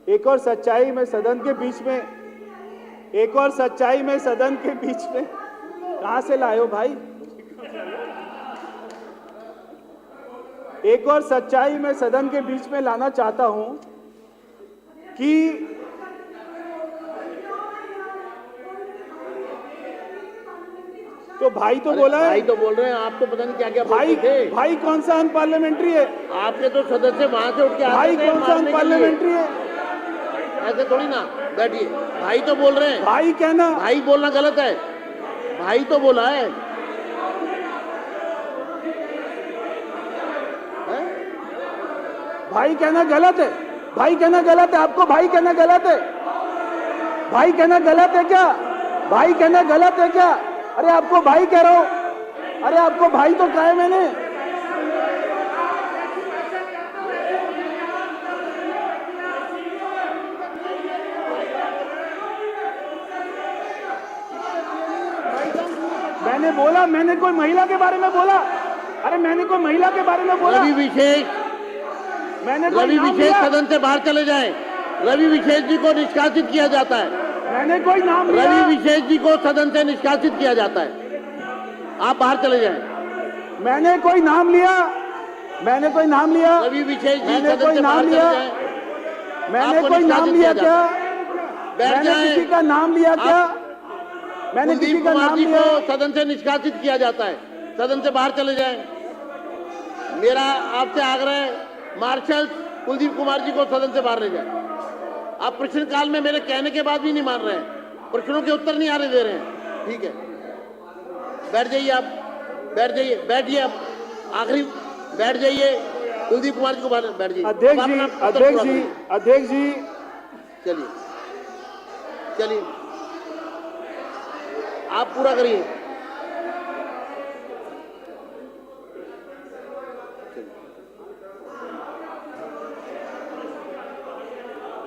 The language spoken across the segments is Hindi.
एक और सच्चाई में सदन के बीच में, एक और सच्चाई में सदन के बीच में कहां से लाए हो भाई? एक और सच्चाई में सदन के बीच में लाना चाहता हूं कि तो भाई तो बोला है, भाई तो बोल रहे हैं, आप तो पता नहीं क्या क्या भाई बोलते थे। भाई कौन सा अनपार्लियामेंट्री है? आपके तो सदस्य वहां से उठ के भाई आते थे कौन सा मारने के लिए। अनपार्लियामेंट्री है? ऐसे थोड़ी ना, बैठिए। भाई तो बोल रहे हैं, भाई कहना, भाई बोलना गलत है। भाई तो बोला है, भाई कहना गलत है, भाई कहना गलत है, आपको भाई कहना गलत है? भाई कहना गलत है क्या? भाई कहना गलत है क्या? अरे आपको भाई कह रहा हूं, अरे आपको भाई तो कहा है मैंने। मैंने बोला, मैंने कोई महिला के बारे में बोला? अरे मैंने कोई महिला के बारे में बोला? रवि विशेष, मैंने कोई रवि नाम विशेष लिया? सदन से बाहर चले जाएं। रवि विशेष जी को निष्कासित किया जाता है। मैंने कोई नाम लिया? रवि विशेष जी को सदन से निष्कासित किया जाता है। आप बाहर चले जाएं। मैंने कोई नाम लिया? मैंने कोई नाम लिया? रवि विशेष जी मैंने सदन कोई से नाम बाहर चले लिया? जाएं। मैंने आपको कोई नाम निष्कासित लिया किया क्या? बैठ मैंने जाएं। किसी का नाम लिया क्या? मैंने किसी कुलदीप का कुमार नाम जी लिया? को सदन से निष्कासित किया जाता है। सदन से बाहर चले जाएं। मेरा आपसे आग्रह है, मार्शल कुलदीप कुमार जी को सदन से बाहर ले जाए। आप प्रश्नकाल में मेरे कहने के बाद भी नहीं मान रहे हैं, प्रश्नों के उत्तर नहीं आने दे रहे हैं। ठीक है, बैठ जाइए आप, बैठ जाइए, बैठिए आप, आखिरी बैठ जाइए। कुलदीप कुमार जी को बाहर बैठ जाइए। अध्यक्ष जी, अध्यक्ष जी, अध्यक्ष जी, चलिए चलिए, आप पूरा करिए।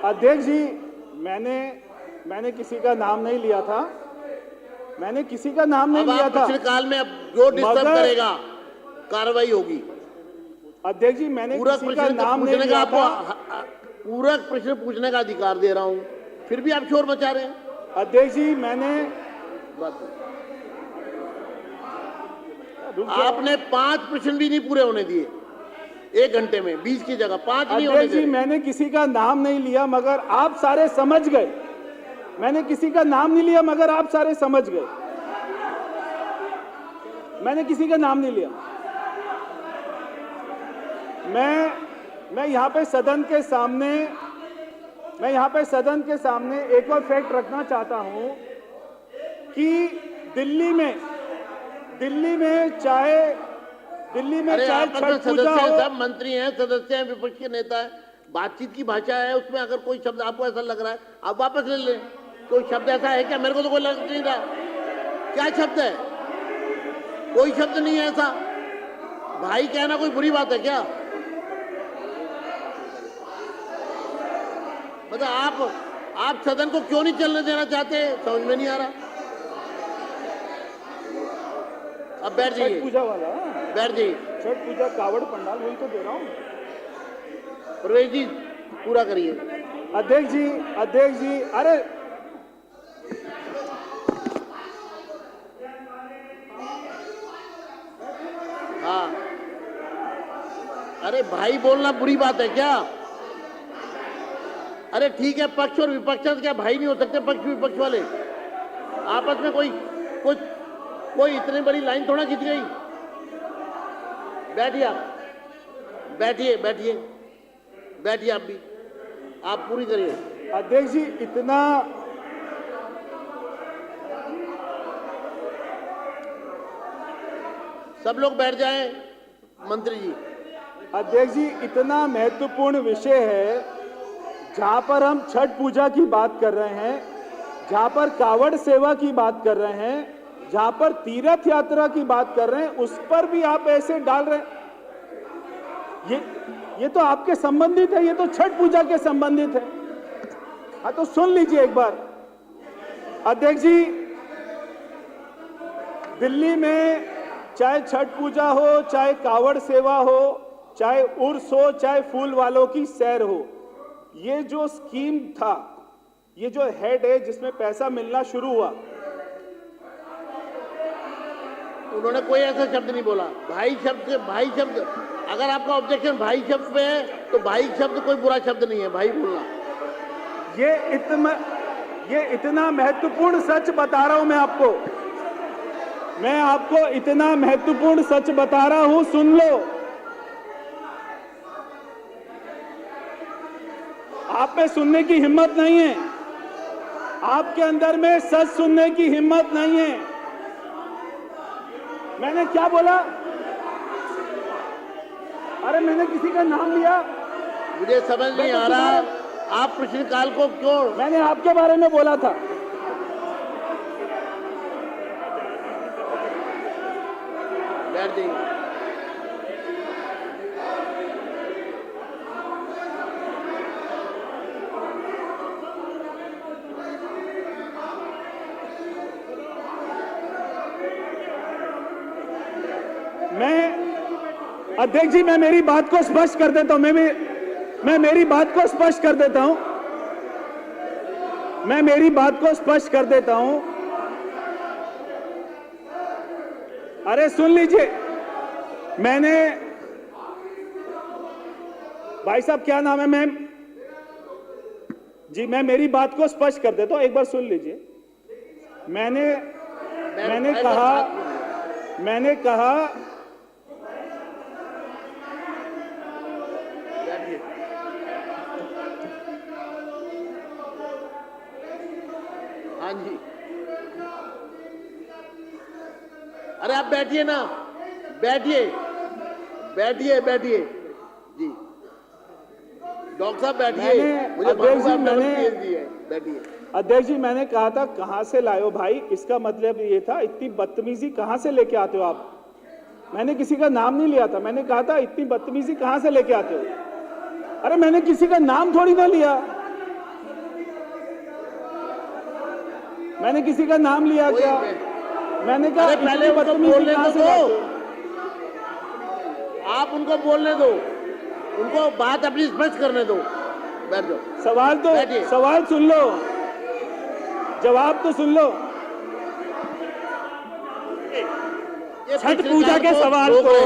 अध्यक्ष जी, मैंने किसी का नाम नहीं लिया था। मैंने किसी का नाम नहीं अब लिया आप था। प्रश्नकाल में अब जो डिस्टर्ब मगर- करेगा कार्रवाई होगी। अध्यक्ष जी, मैंने पूरक किसी का प्रश्न नाम नहीं पूछने का लिया था। आपको पूरक प्रश्न पूछने का अधिकार दे रहा हूं, फिर भी आप शोर मचा रहे हैं। अध्यक्ष जी, मैंने आपने 5 प्रश्न भी नहीं पूरे होने दिए 1 घंटे में, 20 की जगह 5 नहीं होने अध्यक्ष जी, दिए। मैंने किसी का नाम नहीं लिया, मगर आप सारे समझ गए। मैंने किसी का नाम नहीं लिया, मगर आप सारे समझ गए। मैंने किसी का नाम नहीं लिया। मैं यहाँ पे सदन के सामने, मैं यहाँ पे सदन के सामने एक और फैक्ट रखना चाहता हूं कि दिल्ली में चाहे अरे आपस में छठ पूजा सदस्य हैं, हो, सब मंत्री हैं, सदस्य हैं, विपक्ष के नेता है, बातचीत की भाषा है, उसमें अगर कोई शब्द आपको ऐसा लग रहा है आप वापस ले लें। कोई शब्द ऐसा है क्या? मेरे को तो कोई लग नहीं रहा। क्या शब्द है? कोई शब्द नहीं है ऐसा। भाई कहना कोई बुरी बात है क्या? मतलब आप सदन को क्यों नहीं चलने देना चाहते, समझ में नहीं आ रहा। अब बैठ छठ जाइए, पूजा वाला, बैठ जाइए। छठ पूजा कावड़ पंडाल, वही तो दे रहा हूं। प्रवेश जी पूरा करिए। अध्यक्ष जी, अरे हाँ, अरे भाई बोलना बुरी बात है क्या? अरे ठीक है, पक्ष और विपक्ष क्या भाई नहीं हो सकते? पक्ष विपक्ष वाले आपस में कोई इतनी बड़ी लाइन थोड़ा खींच गई। बैठिए आप, बैठिए बैठिए बैठिए, आप भी आप पूरी करिए। अध्यक्ष जी, इतना सब लोग बैठ जाएं। मंत्री जी, अध्यक्ष जी, इतना महत्वपूर्ण विषय है जहां पर हम छठ पूजा की बात कर रहे हैं, जहां पर कावड़ सेवा की बात कर रहे हैं, जहां पर तीर्थ यात्रा की बात कर रहे हैं, उस पर भी आप ऐसे डाल रहे हैं। ये तो आपके संबंधित है, ये तो छठ पूजा के संबंधित है। हाँ, तो सुन लीजिए एक बार। अध्यक्ष जी, दिल्ली में चाहे छठ पूजा हो, चाहे कावड़ सेवा हो, चाहे उर्स हो, चाहे फूल वालों की सैर हो, ये जो स्कीम था, ये जो हेड है जिसमें पैसा मिलना शुरू हुआ, उन्होंने कोई ऐसा शब्द नहीं बोला। भाई शब्द अगर आपका ऑब्जेक्शन भाई शब्द पे है तो भाई शब्द कोई बुरा शब्द नहीं है, भाई बोलना। ये इतना महत्वपूर्ण सच बता रहा हूं मैं आपको इतना महत्वपूर्ण सच बता रहा हूं, सुन लो। आप में सुनने की हिम्मत नहीं है, आपके अंदर में सच सुनने की हिम्मत नहीं है। मैंने क्या बोला? अरे मैंने किसी का नाम लिया? मुझे समझ नहीं आ रहा आप प्रश्नकाल को क्यों। मैंने आपके बारे में बोला था। बैठ जाइए। अध्यक्ष जी, मैं मेरी बात को स्पष्ट कर देता हूं। मैं मेरी बात को स्पष्ट कर देता हूं। मैं मेरी बात को स्पष्ट कर देता हूं। अरे सुन लीजिए, मैंने, भाई साहब क्या नाम है? मैं मेरी बात को स्पष्ट कर देता हूं, एक बार सुन लीजिए। मैंने कहा हाँ जी, अरे आप बैठिए ना, बैठिए जी। डॉक्टर साहब बैठिए, मुझे अध्यक्ष जी बैठिए। अध्यक्ष जी, मैंने कहा था कहां से लाए हो भाई, इसका मतलब ये था इतनी बदतमीजी कहां से लेके आते हो आप। मैंने किसी का नाम नहीं लिया था, मैंने कहा था इतनी बदतमीजी कहां से लेके आते हो। अरे मैंने किसी का नाम थोड़ी ना लिया, मैंने किसी का नाम लिया क्या? मैंने कहा पहले बोलने दो, आप उनको बोलने दो, उनको बात अपनी स्पष्ट करने दो। बैठ जाओ। सवाल सुन लो, जवाब तो सुन लो। छठ पूजा के सवाल को,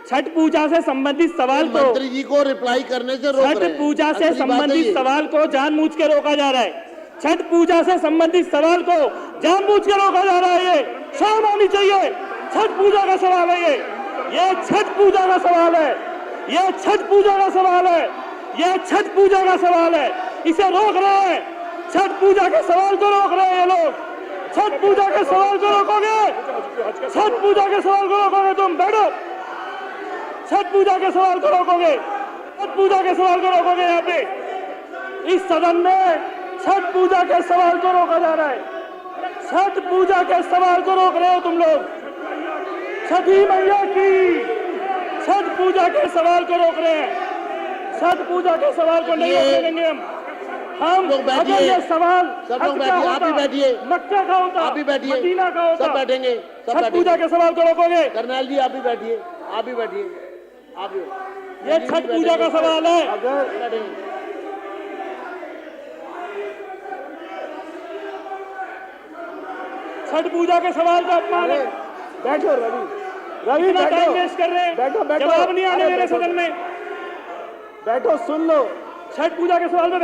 छठ पूजा से संबंधित सवाल को मंत्री जी को रिप्लाई करने से रोक रहे हैं। छठ पूजा से संबंधित सवाल को जानबूझ के रोका जा रहा है। छठ पूजा से संबंधित सवाल को जानबूझ के रोका जा रहा है। ये शर्म आनी चाहिए। छठ पूजा का सवाल है ये छठ पूजा का सवाल है, ये छठ पूजा का सवाल है, ये छठ पूजा का सवाल है। इसे रोक रहे हैं, छठ पूजा के सवाल को रोक रहे हैं ये लोग। छठ पूजा के सवाल को रोकोगे, छठ पूजा के सवाल को रोकोगे तुम? बैठो। छठ पूजा के सवाल को रोकोगे, छठ पूजा के सवाल को रोकोगे? यहाँ पे इस सदन में छठ पूजा के सवाल को रोका जा रहा है। छठ पूजा के सवाल को रोक रहे हो तुम लोग। छठी मैया की छठ पूजा के सवाल को रोक रहे हैं। छठ पूजा के सवाल को नहीं रोकने देंगे हम। अगर ये सवाल सब लोग बैठिए, आप भी बैठिए। मक्का का होता, आप भी बैठिए, मदीना का होता, सब बैठेंगे। छठ पूजा के सवाल को रोकोगे? करनैल जी आप भी बैठिए, आप भी बैठिए, आप भी। ये छठ पूजा का सवाल है। अगर बैठेंगे छठ पूजा के सवाल का अपमान है। बैठो रवि, इतना टाइम वेस्ट कर रहे हैं, बैठो। जवाब नहीं आने दे रहे सदन में। बैठो, सुन लो। छठ पूजा के सवाल में